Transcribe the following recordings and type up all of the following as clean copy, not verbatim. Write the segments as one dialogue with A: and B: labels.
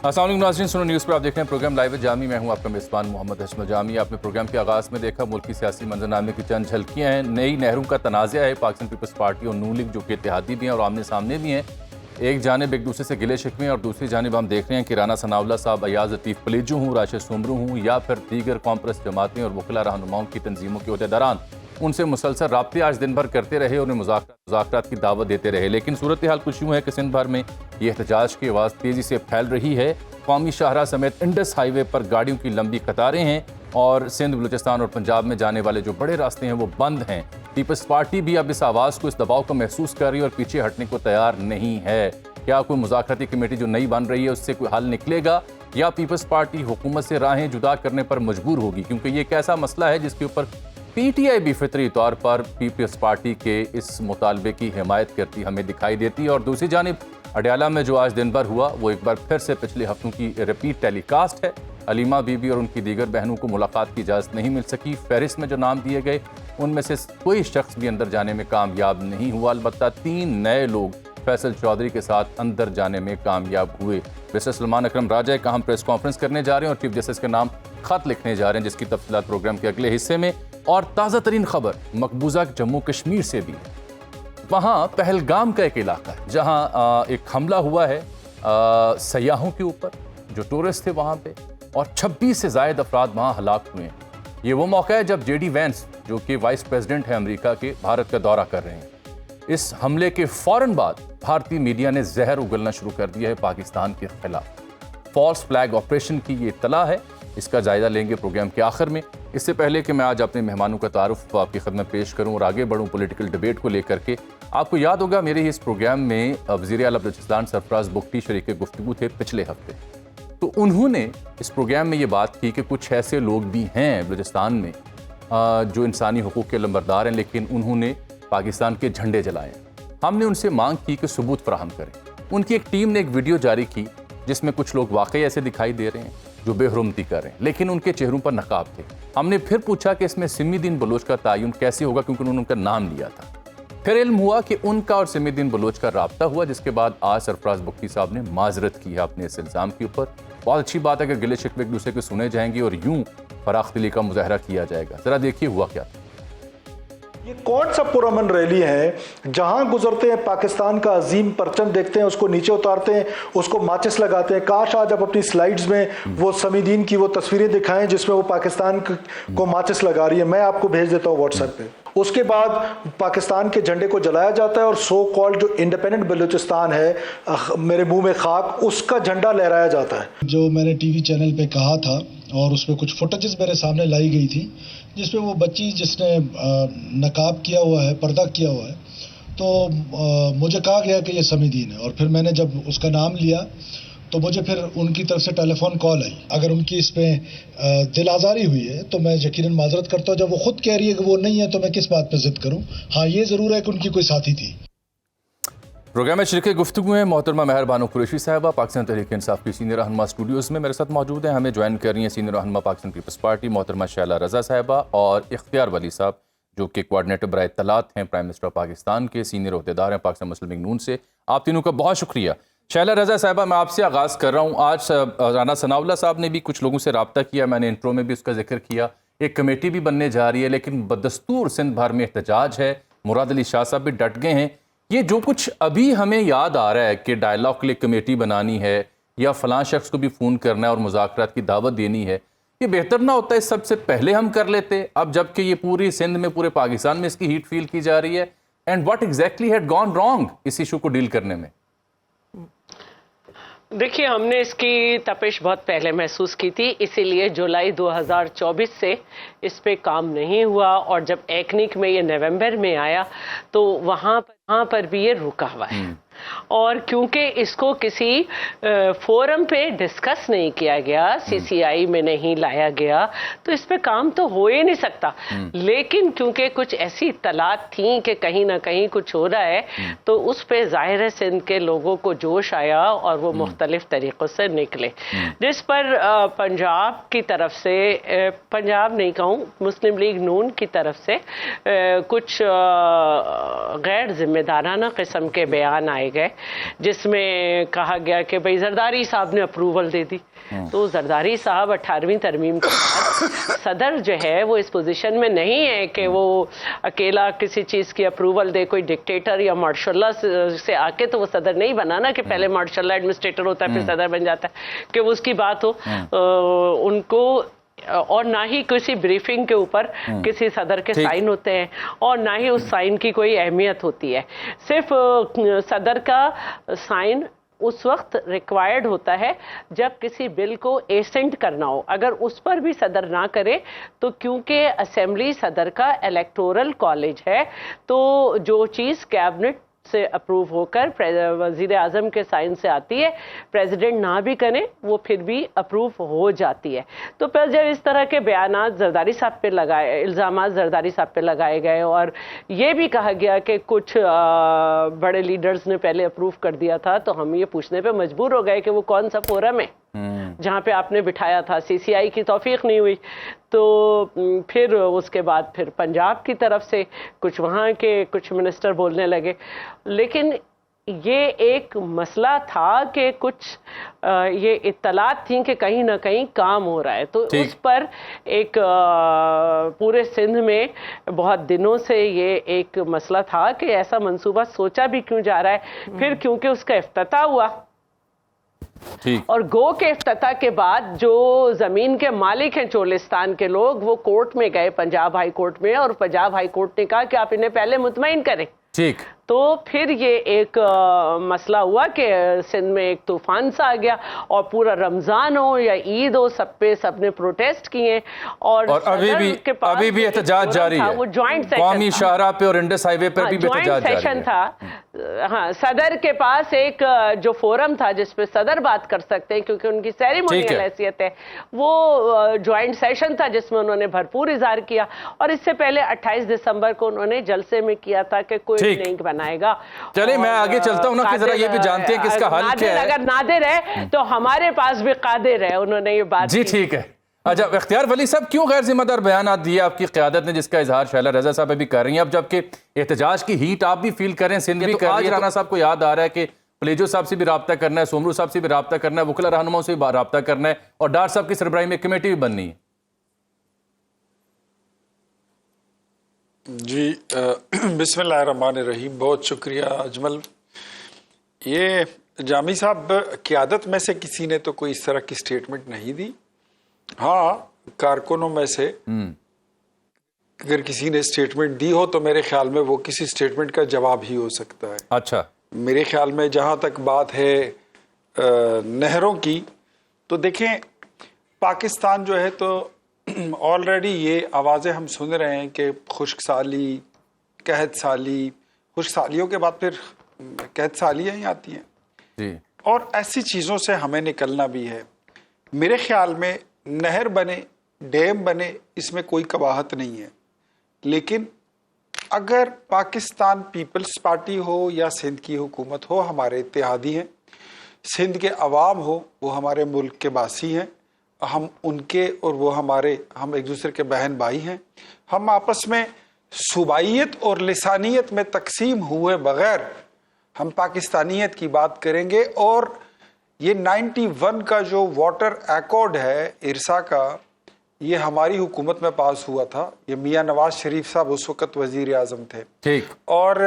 A: अस्सलाम वालेकुम नाज़रीन, सुनो न्यूज़ पर आप देख रहे हैं प्रोग्राम लाइव जामी। मैं हूं आपका मेज़बान मोहम्मद हशम जामी। आपने प्रोग्राम के आगाज़ में देखा मुल्क की सियासी मंजरनामे की चंद झलकियाँ हैं। नई नहरों का तनाज़ा है पाकिस्तान पीपल्स पार्टी और नून लीग, जो कि इत्तेहादी भी हैं और आमने सामने भी हैं। एक जानिब एक दूसरे से गिले शिकवे और दूसरी जानिब हम देख रहे हैं कि राना सनाउल्लाह साहब, अयाज लतीफ़ पलेजू हूँ, राशिद सुमरू हूँ या फिर दीगर कॉमप्रस जमातें और वकला रहनुमाओं की तंजीमों के अहदेदारान उनसे मुसलसल राब्ते आज दिन भर करते रहे और उन्हें मुज़ाकरात की दावत देते रहे। लेकिन सूरत हाल कुछ यूँ है कि सिंध भर में ये एहतजाज की आवाज़ तेज़ी से फैल रही है। कौमी शाहरा समेत इंडस हाईवे पर गाड़ियों की लंबी कतारें हैं और सिंध, बलूचिस्तान और पंजाब में जाने वाले जो बड़े रास्ते हैं वो बंद हैं। पीपल्स पार्टी भी अब इस आवाज़ को, इस दबाव को महसूस कर रही है और पीछे हटने को तैयार नहीं है। क्या कोई मुज़ाकराती कमेटी जो नई बन रही है उससे कोई हल निकलेगा या पीपल्स पार्टी हुकूमत से राहें जुदा करने पर मजबूर होगी? क्योंकि ये एक ऐसा मसला है जिसके ऊपर पीटीआई भी फितरी तौर पर पीपल्स पार्टी के इस मुतालबे की हिमायत करती हमें दिखाई देती है। और दूसरी जानिब अडयाला में जो आज दिन भर हुआ वो एक बार फिर से पिछले हफ्तों की रिपीट टेलीकास्ट है। अलीमा बीबी और उनकी दीगर बहनों को मुलाकात की इजाज़त नहीं मिल सकी। फहरिस्त में जो नाम दिए गए उनमें से कोई शख्स भी अंदर जाने में कामयाब नहीं हुआ। अलबत्ता 3 नए लोग फैसल चौधरी के साथ अंदर जाने में कामयाब हुए। मिस्टर सलमान अकरम राजा का हम प्रेस कॉन्फ्रेंस करने जा रहे हैं और चीफ जस्टिस के नाम खत लिखने जा रहे हैं, जिसकी तफसीलात प्रोग्राम के अगले हिस्से में। और ताज़ा तरीन खबर मकबूजा जम्मू कश्मीर से भी है। वहाँ पहलगाम का एक इलाका है जहाँ एक हमला हुआ है सयाहों के ऊपर, जो टूरिस्ट थे वहाँ पे, और 26 से ज़ायद अफराद वहाँ हलाक हुए हैं। ये वो मौका है जब जेडी वैंस, जो कि वाइस प्रेसिडेंट है अमेरिका के, भारत का दौरा कर रहे हैं। इस हमले के फ़ौरन बाद भारतीय मीडिया ने जहर उगलना शुरू कर दिया है पाकिस्तान के खिलाफ। फॉल्स फ्लैग ऑपरेशन की ये इत्तला है, इसका जायजा लेंगे प्रोग्राम के आखिर में। इससे पहले कि मैं आज अपने मेहमानों का तारुफ आपकी खिदमत पेश करूं और आगे बढ़ूं पॉलिटिकल डिबेट को लेकर के, आपको याद होगा मेरे ही इस प्रोग्राम में वज़ीर आला बलूचिस्तान सरफराज बुगटी शरीक गुफ्तगू थे पिछले हफ्ते। तो उन्होंने इस प्रोग्राम में ये बात की कि कुछ ऐसे लोग भी हैं बलूचिस्तान में जो इंसानी हुकूक के लंबरदार हैं, लेकिन उन्होंने पाकिस्तान के झंडे जलाए। हमने उनसे मांग की कि सबूत फराहम करें। उनकी एक टीम ने एक वीडियो जारी की जिसमें कुछ लोग वाकई ऐसे दिखाई दे रहे हैं जो बेहरुमती कर रहे हैं, लेकिन उनके चेहरों पर नकाब थे। हमने फिर पूछा कि इसमें सिमीदीन बलोच का तायुन कैसे होगा, क्योंकि उन्होंने उनका नाम लिया था। फिर इल्म हुआ कि उनका और सिमीदीन बलोच का राब्ता हुआ, जिसके बाद आज सरफराज बुगटी साहब ने माजरत की है अपने इस इल्ज़ाम के ऊपर। बहुत अच्छी बात है कि गिले शिकवे एक दूसरे के सुने जाएंगे और यूं फराख्तली का मुजाहरा किया जाएगा। जरा देखिए हुआ क्या।
B: ये कौन सा पुरअमन रैली है जहां गुजरते हैं पाकिस्तान का अजीम परचम देखते हैं, उसको नीचे उतारते हैं, उसको माचिस लगाते हैं। काश आज आप अपनी स्लाइड्स में वो समीदीन की वो तस्वीरें दिखाएं जिसमें वो पाकिस्तान को माचिस लगा रही है। मैं आपको भेज देता हूं व्हाट्सएप पे। उसके बाद पाकिस्तान के झंडे को जलाया जाता है और सो कॉल्ड जो इंडिपेंडेंट बलूचिस्तान है, मेरे मुंह में खाक, उसका झंडा लहराया जाता है।
C: जो मैंने टीवी चैनल पे कहा था और उसमें कुछ फुटेजेस मेरे सामने लाई गई थी जिसमें वो बच्ची जिसने नकाब किया हुआ है, पर्दा किया हुआ है, तो मुझे कहा गया कि ये समीदीन है। और फिर मैंने जब उसका नाम लिया तो मुझे फिर उनकी तरफ से टेलीफोन कॉल आई। अगर उनकी इसमें दिल आज़ारी हुई है तो मैं यकीनन माजरत करता हूँ। जब वो खुद कह रही है कि वो नहीं है तो मैं किस बात पर जिद करूँ। हाँ, ये ज़रूर है कि उनकी कोई साथी थी।
A: प्रोग्राम में शरीक गुफ्तगू हैं मोहतरमा मेहर बानो कुरैशी साहिबा, पाकिस्तान तहरीक इंसाफ की सीनियर रहनुमा स्टूडियोज़ में मेरे साथ मौजूद हैं। हमें ज्वाइन कर रही हैं सीनियर रहनुमा पाकिस्तान पीपल्स पार्टी मोहतरमा शैला रज़ा साहिबा, और इख्तियार वली साहब जो कि कोऑर्डिनेटर बराए इत्तलात हैं प्राइम मिनिस्टर पाकिस्तान के, सीनियर अहदेदार हैं पाकिस्तान मुस्लिम लीग नून से। आप तीनों का बहुत शुक्रिया। शैला रज़ा साहिबा, मैं आपसे आगाज़ कर रहा हूँ। आज राना सनाउल्लाह साहब ने भी कुछ लोगों से रब्ता किया, मैंने इंट्रो में भी उसका जिक्र किया। एक कमेटी भी बनने जा रही है, लेकिन बदस्तूर सिंध भर में एहतजाज है। मुराद अली शाह साहब भी डट गए हैं। ये जो कुछ अभी हमें याद आ रहा है कि डायलॉग के लिए कमेटी बनानी है या फलां शख्स को भी फ़ोन करना है और मुज़ाकरात की दावत देनी है, ये बेहतर ना होता है इस सबसे पहले हम कर लेते? अब जबकि ये पूरी सिंध में, पूरे पाकिस्तान में इसकी हीट फील की जा रही है। And what exactly had gone wrong इस इशू को डील करने में?
D: देखिए, हमने इसकी तपिश बहुत पहले महसूस की थी, इसीलिए जुलाई 2024 से इस पे काम नहीं हुआ। और जब एकनिक में ये नवंबर में आया तो वहाँ पर भी ये रुका हुआ है। और क्योंकि इसको किसी फोरम पे डिस्कस नहीं किया गया, सीसीआई में नहीं लाया गया, तो इस पे काम तो हो ही नहीं सकता। लेकिन क्योंकि कुछ ऐसी इत्तलात थी कि कहीं ना कहीं कुछ हो रहा है, तो उस पे ज़ाहिर है सिंध के लोगों को जोश आया और वो मुख्तलिफ तरीक़ों से निकले, जिस पर पंजाब की तरफ से, पंजाब नहीं कहूँ, मुस्लिम लीग नून की तरफ से कुछ गैर जिम्मेदाराना किस्म के बयान आए गए, जिसमें कहा गया कि भाई जरदारी साहब ने अप्रूवल दे दी। तो जरदारी साहब 18वीं तरमीम के बाद सदर जो है वो इस पोजीशन में नहीं है कि वो अकेला किसी चीज़ की अप्रूवल दे। कोई डिक्टेटर या मार्शल से आके तो वो सदर नहीं बना ना, कि पहले मार्शल एडमिनिस्ट्रेटर होता है फिर सदर बन जाता है, कि वो उसकी बात हो। उनको और ना ही किसी ब्रीफिंग के ऊपर किसी सदर के साइन होते हैं, और ना ही उस साइन की कोई अहमियत होती है। सिर्फ सदर का साइन उस वक्त रिक्वायर्ड होता है जब किसी बिल को एसेंट करना हो। अगर उस पर भी सदर ना करे तो क्योंकि असेंबली सदर का इलेक्टोरल कॉलेज है, तो जो चीज़ कैबिनेट से अप्रूव होकर वजीर आजम के साइन से आती है, प्रेसिडेंट ना भी करे वो फिर भी अप्रूव हो जाती है। तो फिर जब इस तरह के बयानात जरदारी साहब पे लगाए, इल्ज़ामात जरदारी साहब पे लगाए गए, और ये भी कहा गया कि कुछ बड़े लीडर्स ने पहले अप्रूव कर दिया था, तो हम ये पूछने पे मजबूर हो गए कि वो कौन सा फोरम है जहाँ पे आपने बिठाया था। सीसीआई की तौफीक नहीं हुई, तो फिर उसके बाद फिर पंजाब की तरफ से कुछ वहाँ के कुछ मिनिस्टर बोलने लगे। लेकिन ये एक मसला था कि कुछ ये इत्तलात थी कि कहीं ना कहीं काम हो रहा है, तो उस पर एक पूरे सिंध में बहुत दिनों से ये एक मसला था कि ऐसा मंसूबा सोचा भी क्यों जा रहा है। फिर क्योंकि उसका इफ्तिताह हुआ, और गो के इफ्तिताह के बाद जो जमीन के मालिक हैं चोलिस्तान के लोग, वो कोर्ट में गए, पंजाब हाई कोर्ट में, और पंजाब हाई कोर्ट ने कहा कि आप इन्हें पहले मुतमईन करें। ठीक, तो फिर ये एक मसला हुआ कि सिंध में एक तूफान सा आ गया, और पूरा रमजान हो या ईद हो, सब पे सबने प्रोटेस्ट किए, और
A: अभी भी एहतजाज जारी है।
D: वो जॉइंट सेशन
A: कौमी शाहराह पे और इंडस हाईवे पे भी एहतजाज जारी है।
D: था। हाँ, सदर के पास एक जो फोरम था जिसपे सदर बात कर सकते हैं क्योंकि उनकी सेरेमोनियल हैसियत है, वो जॉइंट सेशन था जिसमें उन्होंने भरपूर इजहार किया। और इससे पहले 28 दिसंबर को उन्होंने जलसे में किया था कि कोई लिंक बनाएगा।
A: चलिए मैं आगे चलता हूं ना, कि जरा ये भी जानते हैं कि इसका हल क्या है।
D: अगर नादिर है तो हमारे पास भी कादिर है, उन्होंने ये बात
A: जी ठीक है। अच्छा, इख्तियार वली साहब, क्यों गैर जिम्मेदार बयान दिए आपकी क़यादत ने, जिसका इजहार शैला रजा साहब अभी कर रही हैं, अब जबकि एहतजाज की हीट आप भी फील कर रहे हैं, सिंध भी कर रही है। राना साहब को याद आ रहा है कि प्लेजो साहब से भी रब्ता करना है, सोमरू साहब से भी रब्ता करना है, वकला रहनुमाओं से भी रब्ता करना है, और डार साहब की सरबराही में कमेटी भी बननी है।
E: जी बिस्मिल्लाहिर्रहमानिर्रहीम, बहुत शुक्रिया अजमल। ये जामी साहब क़यादत में से किसी ने तो कोई इस तरह की स्टेटमेंट नहीं दी। हाँ, कारकुनों में से अगर किसी ने स्टेटमेंट दी हो तो मेरे ख्याल में वो किसी स्टेटमेंट का जवाब ही हो सकता है।
A: अच्छा,
E: मेरे ख्याल में जहाँ तक बात है नहरों की, तो देखें पाकिस्तान जो है तो ऑलरेडी ये आवाज़ें हम सुन रहे हैं कि खुश्क साली, कहत साली, खुश्क सालियों के बाद फिर कहत सालियाँ ही आती हैं जी। और ऐसी चीज़ों से हमें निकलना भी है। मेरे ख्याल में नहर बने, डैम बने, इसमें कोई कबाहत नहीं है, लेकिन अगर पाकिस्तान पीपल्स पार्टी हो या सिंध की हुकूमत हो, हमारे इत्तेहादी हैं, सिंध के अवाम हो, वो हमारे मुल्क के बासी हैं, हम उनके और वो हमारे, हम एक दूसरे के बहन भाई हैं। हम आपस में सूबाइयत और लिसानियत में तकसीम हुए बगैर हम पाकिस्तानियत की बात करेंगे। और ये 91 का जो वाटर एकॉर्ड है इरसा का, ये हमारी हुकूमत में पास हुआ था। ये मियाँ नवाज शरीफ साहब उस वक़्त वज़ीर आज़म थे। ठीक। और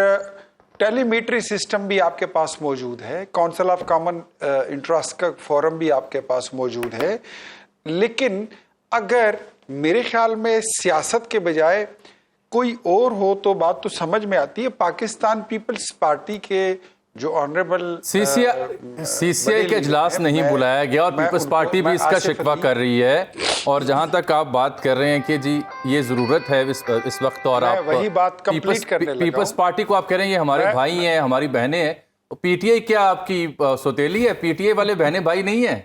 E: टेलीमीट्री सिस्टम भी आपके पास मौजूद है, काउंसिल ऑफ कॉमन इंटरेस्ट का फोरम भी आपके पास मौजूद है। लेकिन अगर मेरे ख्याल में सियासत के बजाय कोई और हो तो बात तो समझ में आती है। पाकिस्तान पीपल्स पार्टी के जो ऑनरेबल
A: सीसीआई के इजलास नहीं बुलाया गया, और पीपल्स पार्टी भी इसका शिकवा कर रही है। और जहां तक आप बात कर रहे हैं कि जी ये ज़रूरत है इस वक्त, और आप
E: वही बात कंप्लीट करने लगा।
A: पीपल्स पार्टी को आप कह रहे हैं ये हमारे भाई हैं, हमारी बहनें हैं, पीटीआई क्या आपकी सौतेली है? पीटीआई वाले बहनें भाई नहीं है?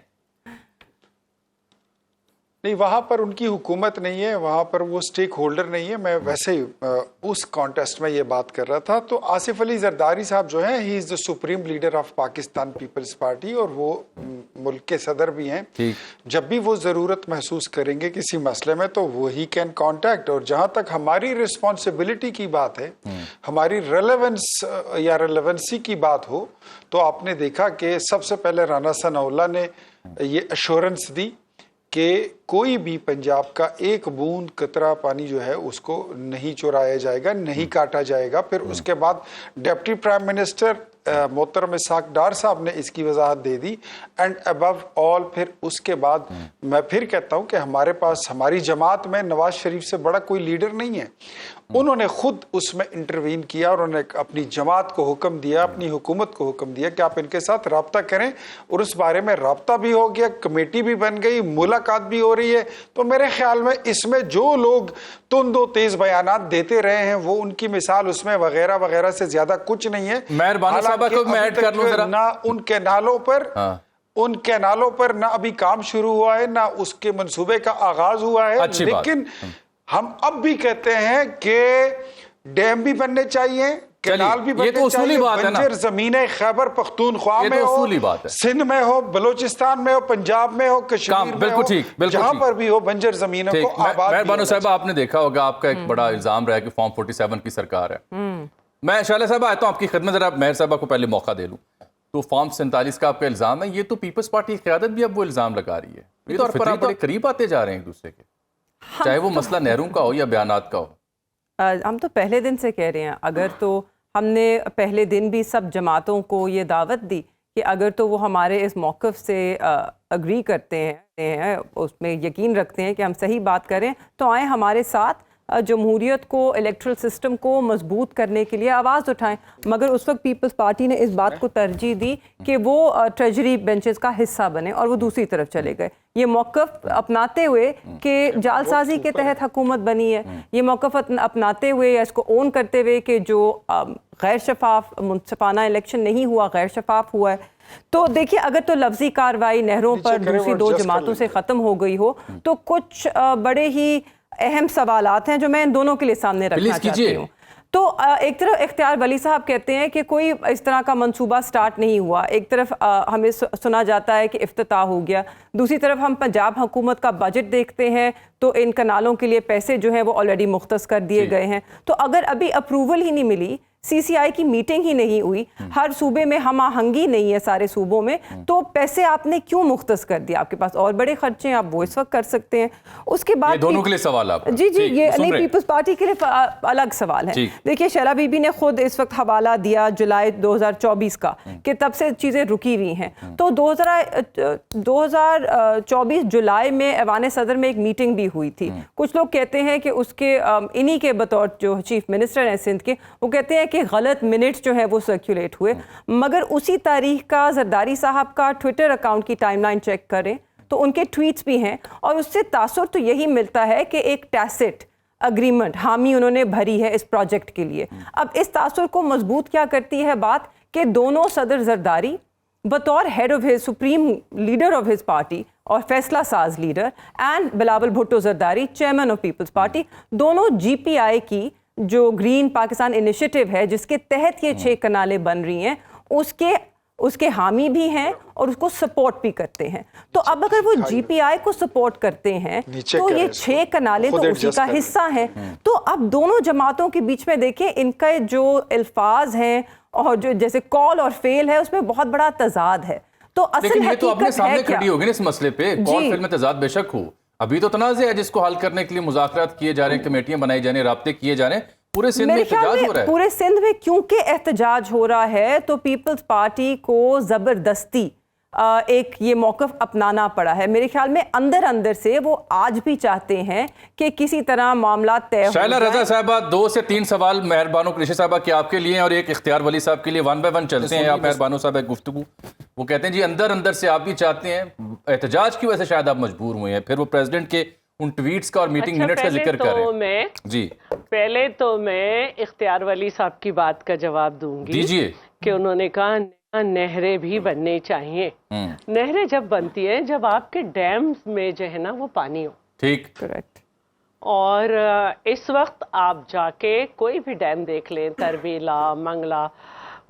E: नहीं, वहाँ पर उनकी हुकूमत नहीं है, वहाँ पर वो स्टेक होल्डर नहीं है। मैं वैसे ही उस कॉन्टेस्ट में ये बात कर रहा था। तो आसिफ अली जरदारी साहब जो हैं, he is the supreme leader of Pakistan Peoples Party, और वो मुल्क के सदर भी हैं। जब भी वो ज़रूरत महसूस करेंगे किसी मसले में तो वो ही कैन कॉन्टैक्ट। और जहाँ तक हमारी रिस्पॉन्सिबिलिटी की बात है, हमारी रेलेवेंस या रेलेवेंसी की बात हो, तो आपने देखा कि सबसे पहले राना सनाउल्लाह ने ये एश्योरेंस दी कि कोई भी पंजाब का एक बूंद कतरा पानी जो है उसको नहीं चुराया जाएगा, नहीं काटा जाएगा। फिर उसके बाद डिप्टी प्राइम मिनिस्टर मोहतरम इसाक डार साहब ने इसकी वजाहत दे दी। एंड अबव ऑल फिर उसके बाद मैं फिर कहता हूं कि हमारे पास, हमारी जमात में नवाज शरीफ से बड़ा कोई लीडर नहीं है। उन्होंने खुद उसमें इंटरवीन किया और उन्होंने अपनी जमात को हुक्म दिया, अपनी हुकूमत को हुक्म दिया कि आप इनके साथ रब्ता करें, और उस बारे में रब्ता भी हो गया, कमेटी भी बन गई, मुलाकात भी हो रही है। तो मेरे ख्याल में इसमें जो लोग तुंदो तेज बयानात देते रहे हैं, वो उनकी मिसाल उसमें वगैरह वगैरह से ज्यादा कुछ नहीं है।
A: मेहरबानी साहब को मैं ऐड कर लूं जरा।
E: ना उन कैनालों पर उन कैनालों पर ना अभी काम शुरू हुआ है, ना उसके मंसूबे का आगाज हुआ है। लेकिन हम अब भी कहते हैं कि डैम भी बनने चाहिए, कैनाल भी बनने चाहिए। बंजर जमीनें खैबर पख्तूनख्वा में हो, सिंध में हो, बलोचिस्तान में हो, पंजाब में हो, कश्मीर में हो, जहां पर भी हो, बंजर जमीनों को आबाद।
A: मेहरबानी साहब, आपने देखा होगा, आपका एक बड़ा इल्जाम रहा है कि फॉर्म 47 की सरकार है। मैं शाला साहब आया तो आपकी खिदमत, जरा मेहर साहब को पहले मौका दे लूं। तो फॉर्म 47 का आपका इल्जाम है, ये तो पीपल्स पार्टी की क़यादत भी अब वो इल्जाम लगा रही है। ये तो फितरी बड़े करीब आते जा रहे हैं एक दूसरे के, चाहे वो मसला नेहरू का हो या बयानात का हो।
F: हम तो पहले दिन से कह रहे हैं, अगर तो हमने पहले दिन भी सब जमातों को ये दावत दी कि अगर तो वो हमारे इस मौक़िफ़ से अग्री करते हैं, उसमें यकीन रखते हैं कि हम सही बात करें, तो आए हमारे साथ जमहूरियत को, इलेक्ट्रल सिस्टम को मजबूत करने के लिए आवाज़ उठाएं। मगर उस वक्त पीपल्स पार्टी ने इस बात को तरजीह दी कि वो ट्रेजरी बेंचेस का हिस्सा बने और वो दूसरी तरफ चले गए। ये मौक़िफ़ अपनाते हुए कि जालसाजी के तहत हुकूमत बनी है, ये मौक़िफ़ अपनाते हुए या इसको ओन करते हुए कि जो गैर शफाफ मुनसिफाना इलेक्शन नहीं हुआ, गैर शफाफ हुआ है। तो देखिए, अगर तो लफ्जी कार्रवाई नहरों पर दूसरी दो जमातों से ख़त्म हो गई हो, तो कुछ बड़े ही अहम सवालात हैं जो मैं इन दोनों के लिए सामने रखना चाहती हूँ। तो एक तरफ इख्तियार वली साहब कहते हैं कि कोई इस तरह का मंसूबा स्टार्ट नहीं हुआ, एक तरफ हमें सुना जाता है कि इफ्तिताह हो गया, दूसरी तरफ हम पंजाब हुकूमत का बजट देखते हैं तो इन कनालों के लिए पैसे जो हैं वो ऑलरेडी मुख्तस कर दिए गए हैं। तो अगर अभी अप्रूवल ही नहीं मिली, सीसीआई की मीटिंग ही नहीं हुई, हर सूबे में हम आहंगी नहीं है सारे सूबों में, तो पैसे आपने क्यों मुख्तस कर दिया? आपके पास और बड़े खर्चे हैं, आप वो इस वक्त कर सकते हैं। उसके बाद
A: दोनों के लिए सवाल आप
F: जी ये नहीं, पीपल्स पार्टी के लिए अलग सवाल है। देखिए, शैला बीबी ने खुद इस वक्त हवाला दिया जुलाई 2024 का कि तब से चीज़ें रुकी हुई हैं। तो 2024 जुलाई में ऐवान सदर में एक मीटिंग भी हुई थी। कुछ लोग कहते हैं कि उसके इन्हीं के बतौर जो चीफ मिनिस्टर हैं सिंध के, वो कहते हैं कि गलत मिनट्स जो है वो सर्कुलेट हुए। मगर उसी तारीख का जरदारी साहब का ट्विटर अकाउंट की टाइमलाइन चेक करें तो उनके ट्वीट्स भी हैं, और उससे तासुर तो यही मिलता है कि एक टैसिट अग्रीमेंट हामी उन्होंने भरी है इस प्रोजेक्ट के लिए। अब इस तासुर को मजबूत क्या करती है बात कि दोनों सदर जरदारी बतौर head of his supreme leader of his party और फैसला साज leader, and Bilawal Bhutto Zardari chairman of Peoples Party, दोनों जीपीआई की जो ग्रीन पाकिस्तान इनिशिएटिव है जिसके तहत ये 6 कनालें बन रही हैं, उसके हामी भी हैं और उसको सपोर्ट भी करते हैं। तो अब अगर वो जीपीआई को सपोर्ट करते हैं तो ये 6 कनालें तो उसी का हिस्सा हैं। तो अब दोनों जमातों के बीच में देखें, इनका जो अल्फाज हैं और जो जैसे कॉल और फेल है उसमें बहुत बड़ा तजाद है। तो असल
A: ये तो अपने सामने खड़ी होगी ना इस मसले पे, कॉल फेल में तजाद बेशक हो, अभी तो तनाज़ है जिसको हल करने के लिए मुज़ाकरात किए जा रहे हैं, कमेटियां बनाई जा रही हैं, राब्ते किए जा रहे हैं। पूरे सिंध में एहतजाज हो रहा है। पूरे
F: सिंध में क्योंकि एहतजाज हो रहा है तो पीपल्स पार्टी को जबरदस्ती एक ये मौक़िफ़ अपनाना पड़ा है। मेरे ख्याल में अंदर अंदर से वो आज भी चाहते हैं कि किसी तरह मामला तय हो।
A: शैला रज़ा साहबा, 2 से 3 सवाल मेहरबानो कृषि साहबा के आपके लिए और एक इख्तियार वली साहब के लिए, 1 बाय 1 चलते हैं। आप मेहरबानो साहब एक गुफ्तगू, वो कहते हैं जी अंदर अंदर से आप भी चाहते हैं, एहतजाज की वजह से शायद आप मजबूर हुए हैं, फिर वो प्रेसिडेंट के उन ट्वीट्स का और मीटिंग मिनट्स का जिक्र कर रहे हैं। जी
D: पहले तो मैं इख्तियार वली साहब की बात का जवाब दूंगी।
A: दीजिए।
D: कि उन्होंने कहा नहरें भी बननी चाहिए। नहरें जब बनती हैं जब आपके डैम में जो है ना वो पानी हो।
A: ठीक,
F: करेक्ट।
D: और इस वक्त आप जाके कोई भी डैम देख लें, तरबेला, मंगला,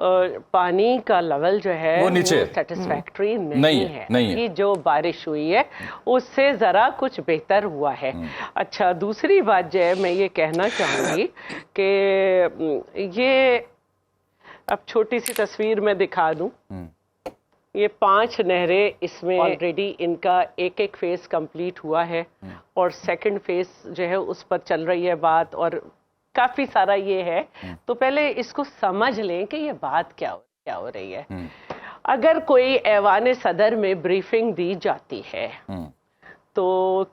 D: पानी का लेवल जो है
A: वो नीचे
D: सेटिस्फैक्टरी नहीं है।
A: नहीं
D: ये जो बारिश हुई है उससे ज़रा कुछ बेहतर हुआ है। अच्छा, दूसरी बात जो है मैं ये कहना चाहूँगी कि ये अब छोटी सी तस्वीर में दिखा दूं। ये 5 नहरें, इसमें ऑलरेडी इनका एक फेज कंप्लीट हुआ है और सेकंड फेज जो है उस पर चल रही है बात, और काफी सारा ये है। तो पहले इसको समझ लें कि ये बात क्या हो रही है। अगर कोई ऐवान सदर में ब्रीफिंग दी जाती है तो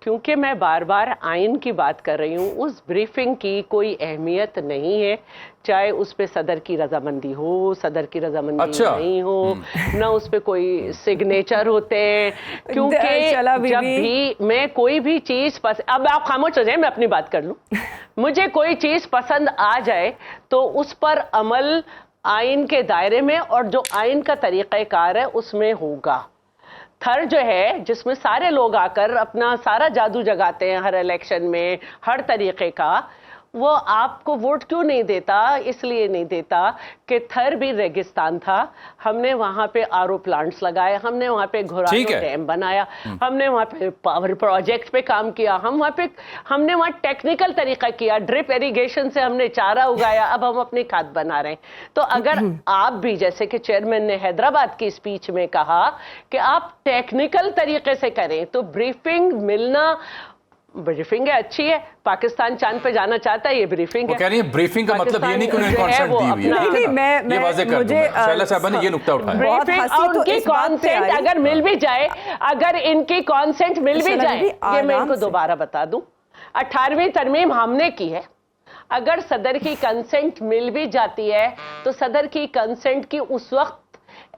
D: क्योंकि मैं बार बार आइन की बात कर रही हूँ, उस ब्रीफिंग की कोई अहमियत नहीं है, चाहे उस पे सदर की रजामंदी हो, सदर की रजामंदी नहीं हो, ना उस पे कोई सिग्नेचर होते हैं। क्योंकि जब भी मैं कोई भी चीज अब आप खामोश हो जाए, मैं अपनी बात कर लूं। मुझे कोई चीज पसंद आ जाए तो उस पर अमल आइन के दायरे में और जो आइन का तरीक़ाकार है उसमें होगा। थर जो है जिसमें सारे लोग आकर अपना सारा जादू जगाते हैं हर इलेक्शन में हर तरीके का, वो आपको वोट क्यों नहीं देता? इसलिए नहीं देता कि थर भी रेगिस्तान था। हमने वहां पे आरओ प्लांट्स लगाए, हमने वहां पे घोरानो डैम बनाया, हमने वहां पे पावर प्रोजेक्ट पे काम किया, हमने वहां टेक्निकल तरीका किया, ड्रिप इरिगेशन से हमने चारा उगाया, अब हम अपनी खाद बना रहे हैं। तो अगर आप भी, जैसे कि चेयरमैन ने हैदराबाद की स्पीच में कहा कि आप टेक्निकल तरीके से करें, तो ब्रीफिंग मिलना, ब्रीफिंग है अच्छी है, पाकिस्तान चांद पे जाना चाहता है, ये ब्रीफिंग है।
A: कह रही है ब्रीफिंग का मतलब ये नहीं कि उन्हें कॉन्सेंट दी हुई है।
F: नहीं,
A: ये वाज़ेह कर दूं, शैला साहबा ने ये नुक्ता उठाया।
D: ब्रीफिंग और उनकी कॉन्सेंट अगर मिल भी जाए, अगर इनकी कॉन्सेंट मिल भी जाए, ये मैं इनको दोबारा बता दूं, 18वीं तरमीम हमने की है। अगर सदर की कंसेंट मिल भी जाती है तो सदर की कंसेंट की उस वक्त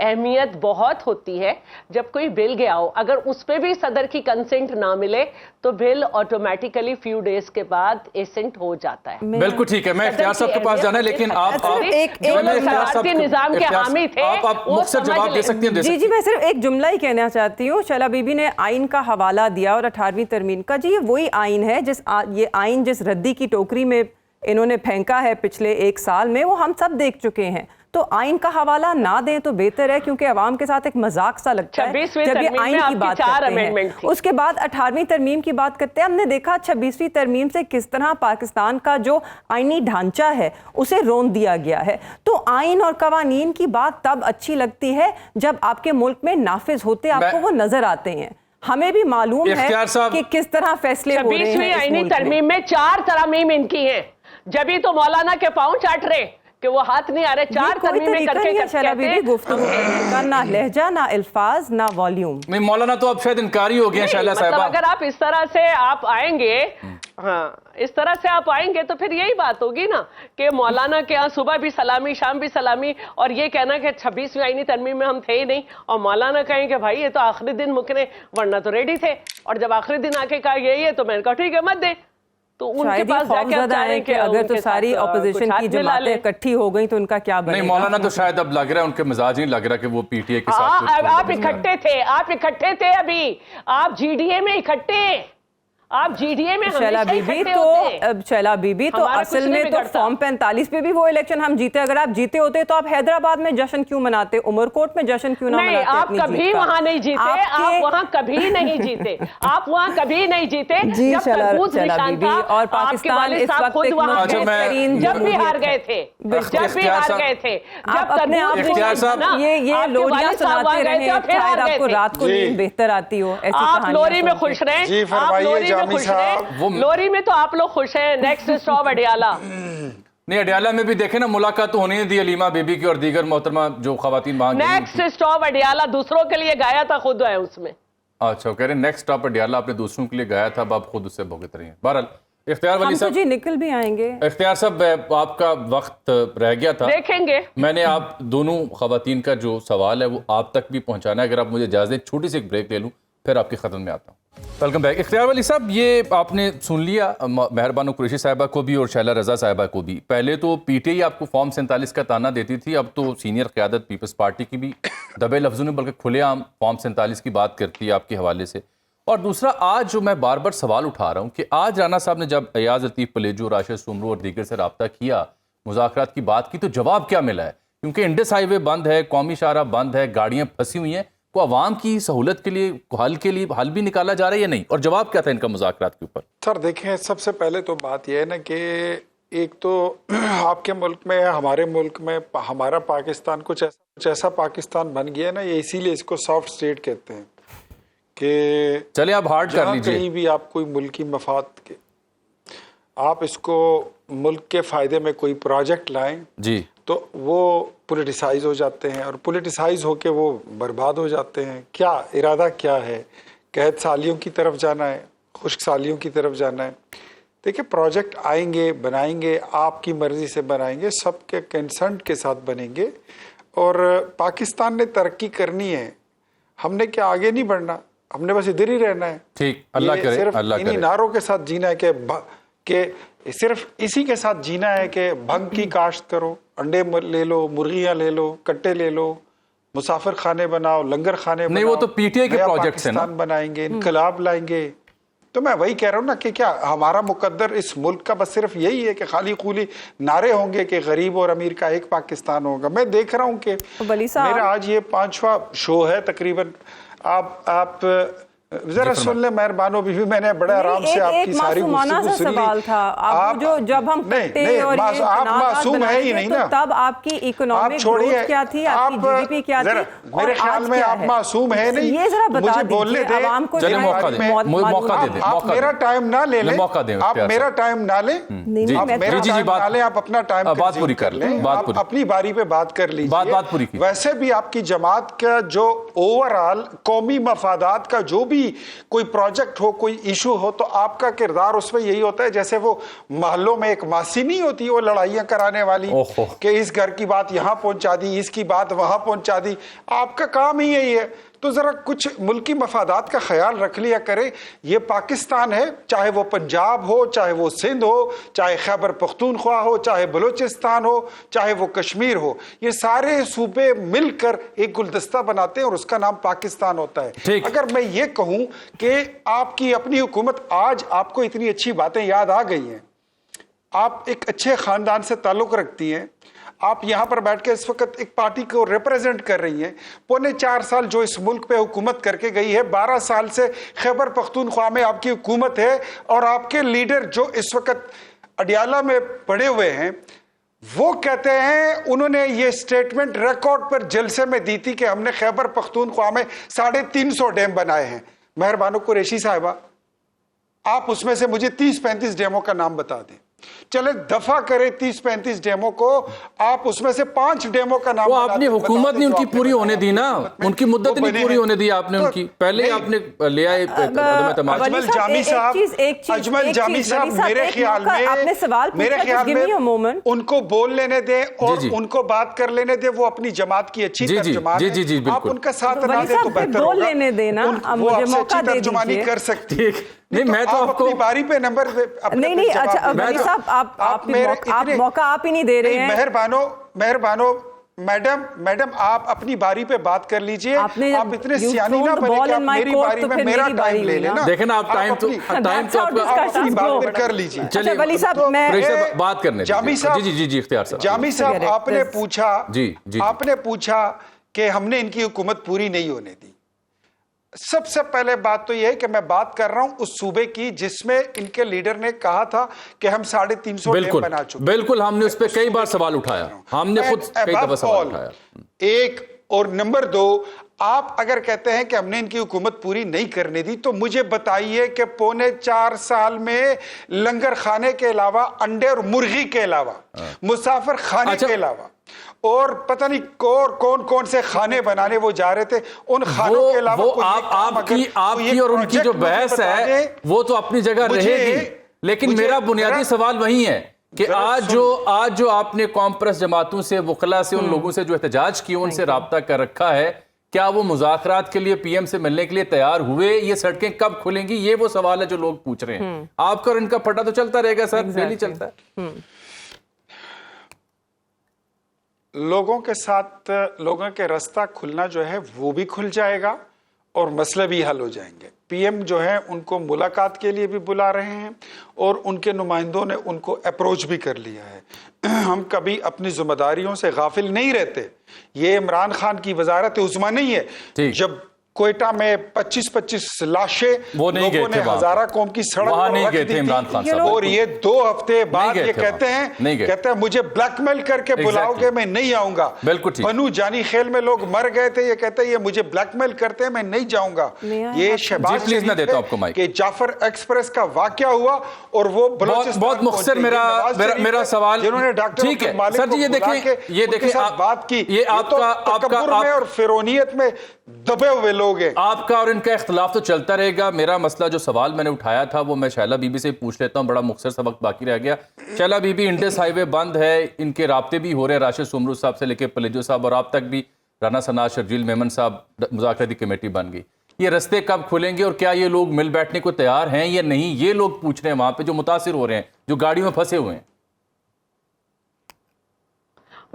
D: अहमियत बहुत होती है जब कोई बिल गया हो। अगर उस पे भी सदर की कंसेंट ना मिले तो बिल ऑटोमेटिकली फ्यू डेज के बाद एसेंट हो जाता है।
A: बिल्कुल ठीक है, मैं इख्तियार साहब के पास जाना है, लेकिन आप
D: सदारती निजाम के हामी थे,
A: आप मुख्तसर जवाब दे सकती हैं।
F: जी, मैं सिर्फ एक जुमला ही कहना चाहती हूँ। शैला बीबी ने आइन का हवाला दिया और 18वीं तरमीम का। जी, ये वही आइन है जिस रद्दी की टोकरी में इन्होंने फेंका है पिछले 1 साल में, वो हम सब देख चुके हैं। तो आइन का हवाला ना दें तो बेहतर है, क्योंकि अवाम के साथ एक मजाक सा लगता है जब ये आइन की बात करते हैं। उसके बाद 18वीं तरमीम की बात करते हैं। हमने देखा 26वीं तरमीम से किस तरह पाकिस्तान का जो आइनी ढांचा है उसे रोन दिया गया है। तो आइन और कवानीन की बात तब अच्छी लगती है जब आपके मुल्क में नाफिज होते आपको वो नजर आते हैं। हमें भी मालूम है कि किस तरह फैसले हो रहे हैं।
D: 26वीं आइनी तरमीम में 4 तरमीम इनकी हैं, जब तो मौलाना के पांव चाट रहे कि वो हाथ नहीं आ रहे। 4 तरमीमें करके
F: शैला बीबी गुफ्तगू का ना लहजा, ना अल्फाज, ना वॉल्यूम।
A: मौलाना तो अब शायद इनकारी हो गए शैला साहबा।
D: मतलब अगर आप इस तरह से आप आएंगे, हाँ, इस तरह से आप आएंगे तो फिर यही बात होगी ना कि मौलाना के यहाँ सुबह भी सलामी, शाम भी सलामी, और ये कहना कि 26वीं आईनी तरमीम में हम थे ही नहीं, और मौलाना कहें कि भाई ये तो आखिरी दिन मुकने, वरना तो रेडी थे, और जब आखिरी दिन आके कहा यही है तो मैंने कहा ठीक है मत दे। तो उनके पास जाके है कि
F: अगर तो सारी ऑपोजिशन की जमातें इकट्ठी हो गई तो उनका क्या बनेगा?
A: नहीं, मौलाना तो शायद अब लग रहा है उनके मिजाज नहीं लग रहा कि वो पीटीए के साथ।
D: आप इकट्ठे थे अभी, आप जीडीए में इकट्ठे, आप जीडीए में
F: शैला बीबी तो असल में तो फॉर्म 45 पे भी वो इलेक्शन हम जीते। अगर आप जीते होते तो आप हैदराबाद में जश्न क्यों मनाते, उमरकोट में जश्न क्यों ना मनाते?
D: आप कभी वहां नहीं जीते, आप वहां कभी नहीं जीते, आप वहां कभी नहीं जीते।
F: जी शैला बीबी, और पाकिस्तान इस वक्त
D: जब भी हार गए थे, जब
F: अपने आप ये लोरियां सुनाते रहे, शायद आपको रात को नींद बेहतर आती हो।
D: आप लोरी में खुश रहे, आप लोरी खुश हैं, लोरी में तो आप लोग खुश हैं। Next stop Adiala.
A: नहीं, अडियाला में भी देखे ना, मुलाकात होने दी अलीमा बीबी की और दीगर मोहतरमा जो खवातीन वहां।
D: नेक्स्ट स्टॉप अडियाला, दूसरों के लिए गाया था, खुद है उसमें।
A: अच्छा, कह रहे नेक्स्ट स्टॉप अडियाला आपने दूसरों के लिए गाया था, अब आप खुद उससे भुगत रही हैं। बहरहाल इख्तियार वली साहब
F: जी निकल भी आएंगे।
A: इख्तियार साहब, आपका वक्त रह गया था,
D: देखेंगे।
A: मैंने आप दोनों खवातीन का जो सवाल है वो आप तक भी पहुंचाना है। अगर आप मुझे इजाजत दें, छोटी सी एक ब्रेक ले लूं, फिर आपकी खत्म में आता हूं। Welcome back. इख्तियार वली साहब, ये आपने सुन लिया मेहरबानो कुरैशी साहिबा को भी और शैला रजा साहिबा को भी। पहले तो पीटीआई आपको फॉर्म 47 का ताना देती थी, अब तो सीनियर क़यादत पीपल्स पार्टी की भी दबे लफ्ज़ों में बल्कि खुलेआम फॉर्म 47 की बात करती है आपके हवाले से। और दूसरा, आज जो मैं बार बार सवाल उठा रहा हूँ कि आज राना साहब ने जब अयाज लतीफ़ पलेजू, राशिद सुमरू और दीगर से रब्ता किया, मुज़ाकरात की बात की, तो जवाब क्या मिला है? क्योंकि इंडस हाईवे बंद है, कौमी शाहराह बंद है, गाड़ियाँ फंसी हुई हैं, को अवाम की सहूलत के लिए हल भी निकाला जा रहा है या नहीं? और जवाब क्या था इनका मुज़ाकरात के ऊपर?
E: सर देखें, सबसे पहले तो बात यह है ना कि एक तो आपके मुल्क में, हमारे मुल्क में हमारा पाकिस्तान कुछ ऐसा पाकिस्तान बन गया ना, ये इसीलिए इसको सॉफ्ट स्टेट कहते हैं कि
A: चले आप हार्ड कर लीजिए।
E: कहीं भी आप कोई मुल्की मफाद के, आप इसको मुल्क के फ़ायदे में कोई प्रोजेक्ट लाएं
A: जी,
E: तो वो पॉलिटिसाइज हो जाते हैं, और पॉलिटिसाइज होके वो बर्बाद हो जाते हैं। क्या इरादा क्या है? कैद सालियों की तरफ जाना है, खुश्क सालियों की तरफ जाना है? देखिए, प्रोजेक्ट आएंगे, बनाएंगे, आपकी मर्ज़ी से बनाएंगे, सबके कंसेंट के साथ बनेंगे। और पाकिस्तान ने तरक्की करनी है, हमने क्या आगे नहीं बढ़ना, हमने बस इधर ही रहना है।
A: ठीक, अल्लाह करे,
E: सिर्फ
A: अल्लाह
E: इन्हीं
A: करे।
E: नारों के साथ जीना है कि सिर्फ इसी के साथ जीना है कि भंग की काश्त करो, अंडे ले लो, मुर्गियां ले लो, कट्टे ले लो, मुसाफिर खाने बनाओ, लंगर खाने बनाओ।
A: नहीं, वो तो पीटीआई के
E: नया
A: प्रोजेक्ट्स हैं ना।
E: पाकिस्तान बनाएंगे, इनकलाब लाएंगे। तो मैं वही कह रहा हूँ ना कि क्या हमारा मुकद्दर इस मुल्क का बस सिर्फ यही है कि खाली खूली नारे होंगे कि गरीब और अमीर का एक पाकिस्तान होगा? मैं देख रहा हूँ कि
F: वली साहब,
E: मेरा आज ये 5वां शो है तकरीबन। आप जरा सुन ले मेहरबानो बीवी, मैंने बड़े आराम से आपकी सारी गुफ्तगू सुन ली।
F: सवाल था आप जो जब हम कट्टे और ये
E: आप
F: तनाज़ात
E: मासूम है ही
F: बनाते
E: नहीं
F: तो
E: ना।
F: तब आपकी इकोनॉमिक ग्रोथ क्या थी, आपकी जीडीपी क्या थी,
E: मेरे ख्याल में आप मासूम है नहीं।
F: ये जरा बता
E: मुझे बोलने
F: दीजिए
E: दे,
F: आवाम को।
A: चलिए मौका दें, मौका दे दें,
E: आप मेरा टाइम ना ले लें,
A: मौका दें,
E: आप मेरा टाइम ना लें, आप मेरा टाइम ना लें, आप अपना टाइम
A: बात पूरी कर लें, बात
E: आप
A: पूरी,
E: अपनी बारी पे बात कर लीजिए।
A: बात पूरी की।
E: वैसे भी आपकी जमात का जो ओवरऑल कौमी मफादात का जो भी कोई प्रोजेक्ट हो, कोई इशू हो, तो आपका किरदार उसमें यही होता है जैसे वो महलों में एक मासी नहीं होती वो लड़ाइयां कराने वाली कि इस घर की बात यहां पहुंचा दी, इसकी बात वहां पहुंचा दी। आपका काम ही यही है। तो जरा कुछ मुल्की मफादात का ख्याल रख लिया करे। ये पाकिस्तान है, चाहे वो पंजाब हो, चाहे वो सिंध हो, चाहे खैबर पख्तूनख्वा हो, चाहे बलूचिस्तान हो, चाहे वो कश्मीर हो, ये सारे सूबे मिलकर एक गुलदस्ता बनाते हैं और उसका नाम पाकिस्तान होता है। अगर मैं ये कहूं कि आपकी अपनी हुकूमत, आज आपको इतनी अच्छी बातें याद आ गई हैं, आप एक अच्छे खानदान से ताल्लुक रखती हैं, आप यहां पर बैठ के इस वक्त एक पार्टी को रिप्रेजेंट कर रही हैं, 4.25 साल जो इस मुल्क पे हुकूमत करके गई है, 12 साल से खैबर पख्तूनख्वा में आपकी हुकूमत है, और आपके लीडर जो इस वक्त अडियाला में पड़े हुए हैं, वो कहते हैं, उन्होंने ये स्टेटमेंट रिकॉर्ड पर जलसे में दी थी कि हमने खैबर पख्तूनख्वा में 350 डैम बनाए हैं। मेहरबानो कुरैशी साहिबा, आप उसमें से मुझे 30-35 डैमों का नाम बता दें। चले दफा करें 30-35 डेमो को, आप उसमें से 5 डेमो का नाम,
A: वो आपने हुकूमत ने उनकी पूरी होने दी ना, उनकी मुद्दत नहीं पूरी होने दी आपने उनकी, पहले आपने ले आए।
E: अजमल जामी साहब, अजमल जामी साहब, मेरे ख्याल में उनको बोल लेने दें और उनको बात कर लेने दें, वो अपनी जमात की अच्छी तर्जुमान है, आप उनका साथ ना दें तो बेहतर होगा।
F: लेने देना,
E: वो आपसे अच्छी तर्जुमानी कर सकती है।
A: नहीं, मैं तो आपको
E: अपनी बारी पे नंबर
F: नहीं, अच्छा वली साहब, आप मौका आप ही नहीं दे रहे हैं।
E: मेहरबानो मैडम, आप अपनी बारी पे बात कर लीजिए। आप इतने सियानी ना बने कि आप मेरी बारी में मेरा टाइम ले लेना।
A: देखें ना, आप टाइम तो
E: अपनी बात पे कर लीजिए।
F: चलिए वली साहब, मैं
A: बात करने
E: जामी साहब,
A: जी इख्तियार साहब,
E: जामी साहब, आपने
A: पूछा
E: कि हमने इनकी हुकूमत पूरी नहीं होने दी। सबसे पहले बात तो यह है कि मैं बात कर रहा हूं उस सूबे की जिसमें इनके लीडर ने कहा था कि हम 350 डैम बना चुके।
A: बिल्कुल, हमने उस पर कई बार सवाल उठाया, हमने खुद कई दफा सवाल उठाया।
E: एक, और नंबर 2, आप अगर कहते हैं कि हमने इनकी हुकूमत पूरी नहीं करने दी, तो मुझे बताइए कि 4.25 साल में लंगर खाने के अलावा, अंडे और मुर्गी के अलावा, मुसाफिर खाने के अलावा, और पता नहीं कौन कौन से खाने बनाने वो जा रहे थे, उन खानों के अलावा
A: आपकी और उनकी जो बहस है वो तो अपनी जगह रहेगी, लेकिन मेरा बुनियादी सवाल वही है कि आज जो आपने कॉम्प्रेस जमातों से, वकला से, उन लोगों से जो एहतजाज किए, उनसे राब्ता कर रखा है, क्या वो मुज़ाकरात के लिए पीएम से मिलने के लिए तैयार हुए? ये सड़कें कब खुलेंगी? ये वो सवाल है जो लोग पूछ रहे हैं। आपका और इनका फटा तो चलता रहेगा सर, डेली चलता है।
E: लोगों के साथ लोगों के रास्ता खुलना जो है वो भी खुल जाएगा और मसले भी हल हो जाएंगे। पीएम जो है उनको मुलाकात के लिए भी बुला रहे हैं और उनके नुमाइंदों ने उनको अप्रोच भी कर लिया है। हम कभी अपनी जिम्मेदारियों से गाफिल नहीं रहते। ये इमरान खान की वजारत उज़्मा नहीं है। जब कोयटा में 25-25 लाशें
A: वो नहीं
E: लोगों ने हजारा कौम की सड़क पर
A: नहीं
E: रख
A: गए
E: दी
A: थे इमरान खान
E: थी
A: साहब,
E: और ये 2 हफ्ते बाद ये कहते हैं मुझे ब्लैकमेल करके बुलाओगे, मैं नहीं आऊंगा।
A: बिल्कुल ठीक।
E: बनू जानी खेल में लोग मर गए थे, ये कहते हैं ये मुझे ब्लैकमेल करते हैं, मैं नहीं जाऊंगा। ये शहबाज
A: प्लीज मैं देता हूं आपको माइक
E: कि जाफर एक्सप्रेस का वाकया हुआ और वो
A: बहुत मुख्तसर मेरा सवाल,
E: जिन्होंने डॉक्टर
A: ठीक है सर जी, ये देखिए
E: बात की,
A: ये आपका
E: और फिरौनियत में दबे हुए लोग हैं।
A: आपका और इनका इख्तलाफ तो चलता रहेगा। मेरा मसला जो सवाल मैंने उठाया था वो मैं शैला बीबी से पूछ लेता हूँ, बड़ा मुख्तसर सा वक्त बाकी रह गया। शैला बीबी, इंडस हाईवे बंद है, इनके राब्ते भी हो रहे हैं राशिद सुमरू साहब से लेके पलेजो साहब, और आप तक भी राना सनाज शर्जील मेमन साहब मुज़ाकराती कमेटी बन गई। ये रास्ते कब खुलेंगे और क्या ये लोग मिल बैठने को तैयार हैं या नहीं? ये लोग पूछ रहे हैं वहां पे जो मुतासिर हो रहे हैं, जो गाड़ियों में फंसे हुए हैं।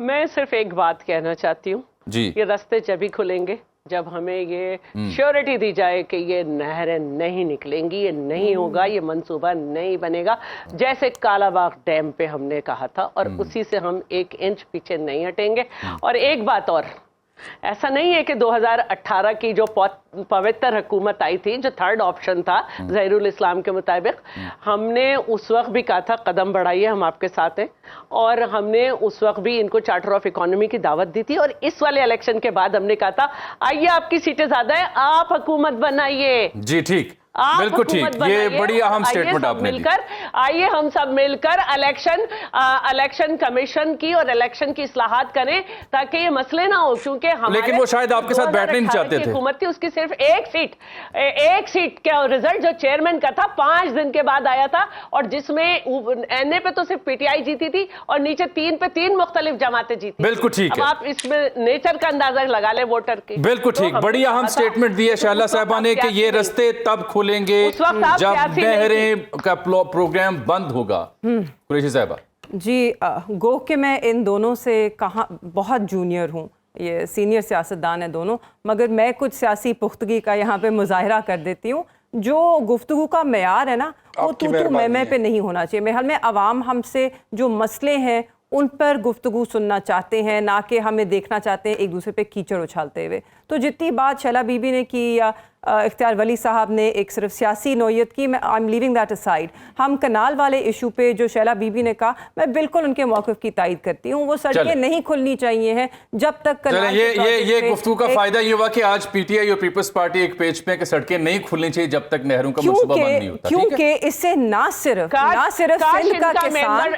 D: मैं सिर्फ एक बात कहना चाहती हूँ
A: जी,
D: ये रास्ते जब ही खुलेंगे जब हमें ये श्योरिटी दी जाए कि ये नहरें नहीं निकलेंगी, ये नहीं होगा, ये मंसूबा नहीं बनेगा, जैसे कालाबाग डैम पे हमने कहा था, और उसी से हम 1 इंच पीछे नहीं हटेंगे। और एक बात और, ऐसा नहीं है कि 2018 की जो पवित्र हुकूमत आई थी, जो थर्ड ऑप्शन था ज़हीरुल इस्लाम के मुताबिक, हमने उस वक्त भी कहा था कदम बढ़ाइए, हम आपके साथ हैं, और हमने उस वक्त भी इनको चार्टर ऑफ इकोनॉमी की दावत दी थी। और इस वाले इलेक्शन के बाद हमने कहा था आइए आपकी सीटें ज्यादा है, आप हुकूमत बनाइए।
A: जी ठीक, बिल्कुल ठीक, ये बड़ी अहम स्टेटमेंट आपने दी।
D: आइए हम सब मिलकर इलेक्शन कमीशन की और इलेक्शन की इस्लाहात करें ताकि ये मसले ना हो, क्योंकि
A: लेकिन वो शायद आपके साथ बैठने नहीं चाहते थे।
D: हुकूमत थी, उसकी सिर्फ एक सीट का रिजल्ट जो चेयरमैन का था 5 दिन के बाद आया था, और जिसमें एनए पे तो सिर्फ पीटीआई जीती थी और नीचे 3 पे 3 मुख्तलिफ जमातें जीती।
A: बिल्कुल ठीक है,
D: आप इसमें नेचर का अंदाजा लगा ले वोटर की।
A: बिल्कुल ठीक, बड़ी अहम स्टेटमेंट दी है शैला साहबा ने कि ये रास्ते तब खुलेंगे जब नहरें का प्रोग्राम बंद होगा। कुरैशी साहबा
F: जी, गो कि मैं इन दोनों से कहाँ बहुत जूनियर हूँ, ये सीनियर सियासतदान है दोनों, मगर मैं कुछ सियासी पुख्तगी का यहाँ पे मुजाहरा कर देती हूँ। जो गुफ्तगू का मेयार है ना, वो तू मैं पे नहीं होना चाहिए। मेरे हाल में अवाम हमसे जो मसले हैं उन पर गुफ्तगू सुनना चाहते हैं, ना कि हमें देखना चाहते हैं एक दूसरे पे कीचड़ उछालते हुए। तो जितनी बात शैला बीबी ने की या इख्तियार वली साहब ने एक सिर्फ सियासी नौयत की, मैं I am leaving that aside. हम कनाल वाले इशू पे जो शैला बीबी ने कहा, मैं बिल्कुल उनके मौक़िफ़ की तायद करती हूँ। वो सड़कें नहीं खुलनी चाहिए हैं जब तक कनाल
A: ये गुफ्तगू का फायदा ये हुआ कि आज पीटीआई और पीपल्स पार्टी एक पेज पे कि सड़कें नहीं खुलनी चाहिए जब तक नहरों का मंसूबा बंद नहीं होता।
F: क्योंकि इससे ना सिर्फ सिंध का किसान,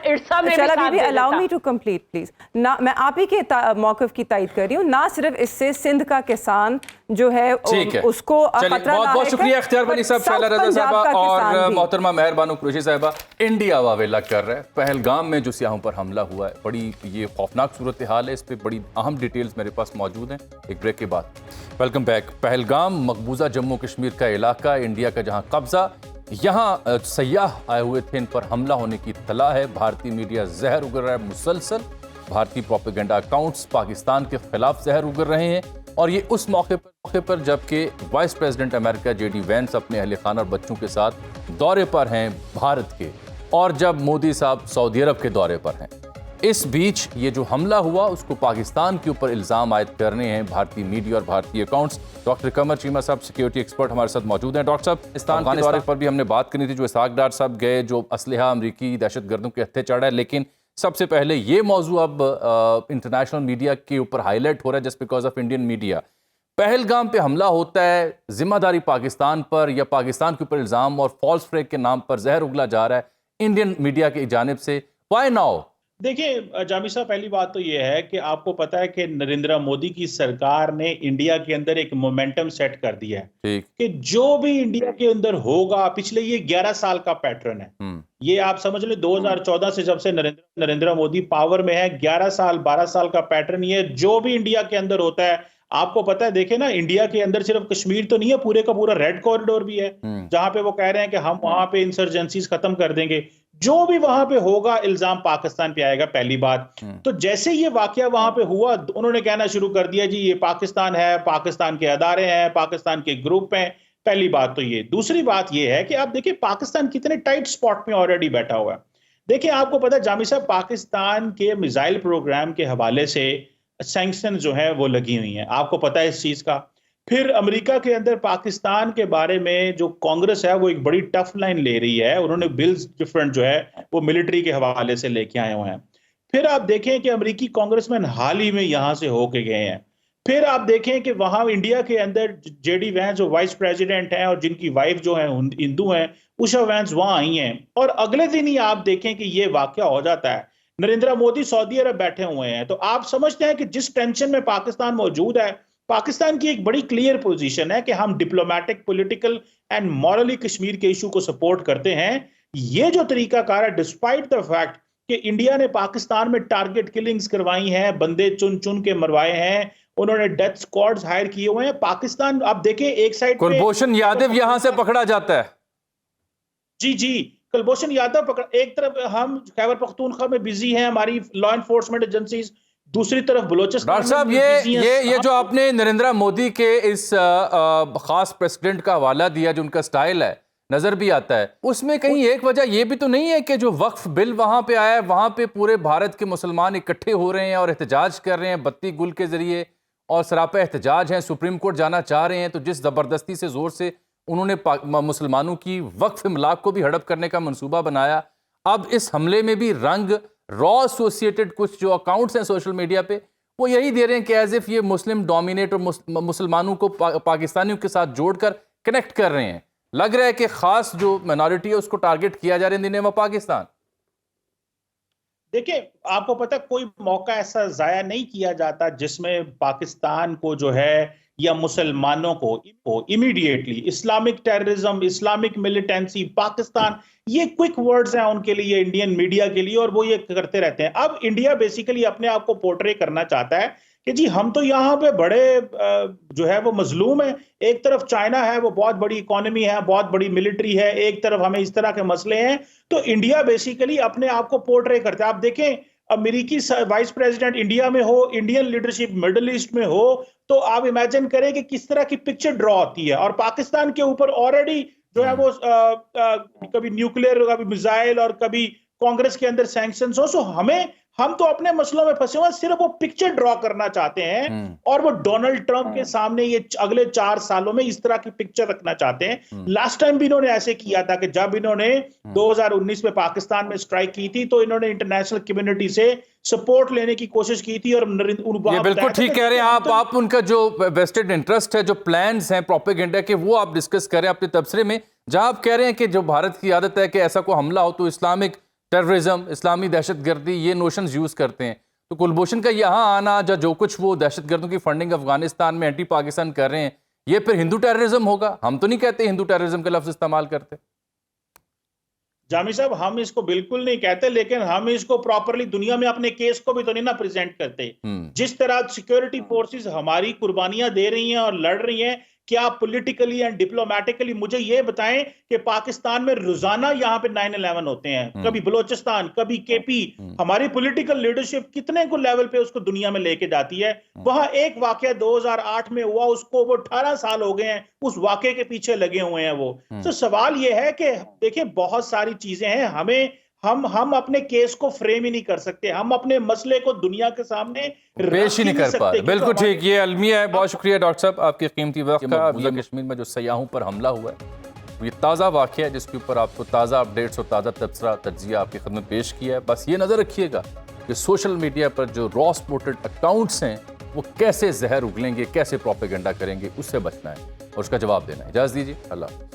F: Shaila Bibi allow me to complete please, ना मैं आप ही के मौक़िफ़ की तायद कर रही हूँ, ना सिर्फ इससे सिंध का किसान जो है उसको
A: बहुत बहुत शुक्रिया इख्तियार वली साहब, शैला रज़ा साहबा और मोहतरमा मेहर बानो कुरैशी साहबा। इंडिया वावेला कर रहा है। पहलगाम में जो सियाहों पर हमला हुआ है, बड़ी ये खौफनाक सूरत हाल है, इस पर बड़ी अहम डिटेल्स मेरे पास मौजूद हैं एक ब्रेक के बाद। Welcome back. पहलगाम मकबूजा जम्मू कश्मीर का इलाका, इंडिया का जहाँ कब्जा, यहाँ सयाह आए हुए थे, इन पर हमला होने की इत्तला है। भारतीय मीडिया जहर उगल रहा है मुसलसल, भारतीय प्रोपेगेंडा अकाउंट्स पाकिस्तान के खिलाफ जहर उगल रहे हैं, और ये उस मौके पर जबकि vice president America JD Vance अपने अहले खाना और बच्चों के साथ दौरे पर हैं भारत के, और जब मोदी साहब सऊदी अरब के दौरे पर हैं। इस बीच ये जो हमला हुआ उसको पाकिस्तान के ऊपर इल्ज़ाम आयद करने हैं भारतीय मीडिया और भारतीय अकाउंट्स। डॉक्टर कमर चीमा साहब सिक्योरिटी एक्सपर्ट हमारे साथ मौजूद हैं। डॉक्टर साहब, पाकिस्तान के दौरे पर भी हमने बात करनी थी, जो इसहाक डार साहब गए, जो असलहा अमरीकी दहशतगर्दों के हत्थे चढ़ा है, लेकिन सबसे पहले ये मौजू अब इंटरनेशनल मीडिया के ऊपर हाईलाइट हो रहा है just because of Indian media. Pahalgam पे हमला होता है, जिम्मेदारी पाकिस्तान पर या पाकिस्तान के ऊपर इल्ज़ाम और फॉल्स फ्लैग के नाम पर जहर उगला जा रहा है इंडियन मीडिया की जानिब से। Why now?
G: देखिए जामी साहब, पहली बात तो ये है कि आपको पता है कि नरेंद्र मोदी की सरकार ने इंडिया के अंदर एक मोमेंटम सेट कर दिया है कि जो भी इंडिया के अंदर होगा, पिछले ये 11 साल का पैटर्न है। ये आप समझ ले 2014 से जब से नरेंद्र मोदी पावर में है, 11 साल 12 साल का पैटर्न ये, जो भी इंडिया के अंदर होता है आपको पता है, देखे ना, इंडिया के अंदर सिर्फ कश्मीर तो नहीं है, पूरे का पूरा रेड कॉरिडोर भी है, जहां पे वो कह रहे हैं कि हम वहां पे इंसर्जेंसीज खत्म कर देंगे। जो भी वहां पे होगा इल्जाम पाकिस्तान पे आएगा, पहली बात। तो जैसे ये वाकया वहां पे हुआ, उन्होंने कहना शुरू कर दिया जी ये पाकिस्तान है, पाकिस्तान के अदारे हैं, पाकिस्तान के ग्रुप हैं। पहली बात तो ये। दूसरी बात ये है कि आप देखिए पाकिस्तान कितने टाइट स्पॉट में ऑलरेडी बैठा हुआ है। देखिए आपको पता है जामी साहब, पाकिस्तान के मिसाइल प्रोग्राम के हवाले से सैंक्शन जो है वो लगी हुई हैं, आपको पता है इस चीज का। फिर अमेरिका के अंदर पाकिस्तान के बारे में जो कांग्रेस है वो एक बड़ी टफ लाइन ले रही है, उन्होंने बिल्स डिफरेंट जो है वो मिलिट्री के हवाले से लेके आए हुए हैं। फिर आप देखें कि अमेरिकी कांग्रेसमैन हाल ही में यहां से होके गए हैं। फिर आप देखें कि वहां इंडिया के अंदर जेडी वैंस जो वाइस प्रेसिडेंट हैं और जिनकी वाइफ जो है हिंदू हैं, उषा वैंस वहां आई हैं, और अगले दिन ही आप देखें कि ये वाकया हो जाता है। नरेंद्र मोदी सऊदी अरब बैठे हुए हैं। तो आप समझते हैं कि जिस टेंशन में पाकिस्तान मौजूद है, पाकिस्तान की एक बड़ी क्लियर पोजीशन है कि हम diplomatic, political and morally Kashmir के इशू को सपोर्ट करते हैं। ये जो तरीकाकार है, डिस्पाइट द फैक्ट कि इंडिया ने पाकिस्तान में टारगेट किलिंग्स करवाई हैं, बंदे चुन चुन के मरवाए हैं, उन्होंने डेथ स्क्वाड्स हायर किए हुए हैं। पाकिस्तान आप देखें एक साइड
A: कुलभूषण यादव यहां से पकड़ा जाता है।
G: जी, कुलभूषण यादव पकड़, एक तरफ हम खैबर पख्तूनख्वा में बिजी हैं, हमारी लॉ एनफोर्समेंट एजेंसीज, दूसरी तरफ बलोचिस्तान।
A: डॉक्टर साहब, ये जो आपने नरेंद्र मोदी के इस खास प्रेसिडेंट का हवाला दिया, जो उनका स्टाइल है नजर भी आता है, उसमें कहीं एक वजह ये भी तो नहीं है कि जो वक्फ बिल वहां पे आया है, वहां पे पूरे भारत के मुसलमान इकट्ठे हो रहे हैं और एहतजाज कर रहे हैं बत्ती गुल के जरिए, और सरापा एहतजाज हैं, सुप्रीम कोर्ट जाना चाह रहे हैं, तो जिस जबरदस्ती से जोर से उन्होंने मुसलमानों की वक्फ इमलाक को भी हड़प करने का मंसूबा बनाया, अब इस हमले में भी रंग रॉ एसोसिएटेड कुछ जो अकाउंट्स हैं सोशल मीडिया पे वो यही दे रहे हैं कि एज इफ ये मुस्लिम डोमिनेट और मुसलमानों को पाकिस्तानियों के साथ जोड़कर कनेक्ट कर रहे हैं। लग रहा है कि खास जो माइनॉरिटी है उसको टारगेट किया जा रहा है इन दिनों पाकिस्तान।
G: देखिए आपको पता है, कोई मौका ऐसा जाया नहीं किया जाता जिसमें पाकिस्तान को जो है या मुसलमानों को immediately Islamic terrorism, Islamic militancy, Pakistan, ये क्विक वर्ड्स हैं उनके लिए, इंडियन मीडिया के लिए, और वो ये करते रहते हैं। अब इंडिया बेसिकली अपने आप को पोर्ट्रे करना चाहता है कि जी हम तो यहाँ पे बड़े जो है वो मजलूम है। एक तरफ चाइना है, वो बहुत बड़ी इकोनॉमी है, बहुत बड़ी मिलिट्री है, एक तरफ हमें इस तरह के मसले हैं। तो इंडिया बेसिकली अपने आप को पोर्ट्रे करता है। आप देखें अमेरिकी वाइस प्रेसिडेंट इंडिया में हो, इंडियन लीडरशिप मिडिल ईस्ट में हो, तो आप इमेजिन करें कि किस तरह की पिक्चर ड्रॉ होती है। और पाकिस्तान के ऊपर ऑलरेडी जो है वो कभी न्यूक्लियर, कभी मिसाइल, और कभी कांग्रेस के अंदर सैंक्शंस हो। सो हम तो अपने मसलों में फंसे हुए, सिर्फ वो पिक्चर ड्रॉ करना चाहते हैं, और वो डोनाल्ड ट्रंप के सामने ये अगले 4 सालों में इस तरह की पिक्चर रखना चाहते हैं। लास्ट टाइम भी इन्होंने ऐसे किया था कि जब इन्होंने 2019 में पाकिस्तान में स्ट्राइक की थी, तो इन्होंने इंटरनेशनल कम्युनिटी से सपोर्ट लेने की कोशिश की थी। और
A: ये बिल्कुल ठीक कह रहे हैं आप उनका जो वेस्टेड इंटरेस्ट है, जो प्लान्स हैं प्रोपेगेंडा के, वो आप डिस्कस करें अपने तबसरे में, जहां आप कह रहे हैं कि जो भारत की आदत है कि ऐसा कोई हमला हो तो इस्लामिक टेररिज्म, इस्लामी दहशतगर्दी, ये नोशंस यूज़ करते हैं। तो कुलभूषण का यहाँ आना, जो कुछ वो दहशतगर्दों की फंडिंग अफगानिस्तान में एंटी पाकिस्तान कर रहे हैं, ये फिर हिंदू टेररिज्म होगा? हम तो नहीं कहते हिंदू टेररिज्म का लफ्ज़ इस्तेमाल करते।
G: जामी साहब, हम इसको बिल्कुल नहीं कहते, लेकिन हम इसको प्रॉपरली दुनिया में अपने केस को भी तो नहीं ना प्रेजेंट करते। जिस तरह सिक्योरिटी फोर्सेस हमारी कुर्बानियां दे रही हैं और लड़ रही हैं, क्या पॉलिटिकली एंड डिप्लोमेटिकली, मुझे ये बताएं कि पाकिस्तान में रोजाना यहाँ पे 9/11 होते हैं, कभी बलोचिस्तान, कभी केपी। हमारी पॉलिटिकल लीडरशिप कितने को लेवल पे उसको दुनिया में लेके जाती है। वहां एक वाकया 2008 में हुआ, उसको वो 18 साल हो गए हैं उस वाकये के पीछे लगे हुए हैं वो। तो सवाल ये है कि देखिए बहुत सारी चीजें हैं, हम अपने केस को फ्रेम ही नहीं कर सकते, हम अपने मसले को दुनिया के सामने
A: पेश ही नहीं कर पा रहे। बिल्कुल ठीक, ये अलमिया है। बहुत शुक्रिया डॉक्टर साहब आपके कीमती वक्त का। मकबूजा कश्मीर में जो सयाहों पर हमला हुआ है, ये ताज़ा वाक़या है जिसके ऊपर आपको ताज़ा अपडेट्स और ताज़ा तबसरा तज्जिया आपकी खिदमत पेश किया है। बस ये नज़र रखिएगा कि सोशल मीडिया पर जो रॉ स्पोर्टेड अकाउंट्स हैं वो कैसे जहर उगलेंगे, कैसे प्रोपेगेंडा करेंगे, उससे बचना है और उसका जवाब देना है। इजाज़त दीजिए, अल्लाह।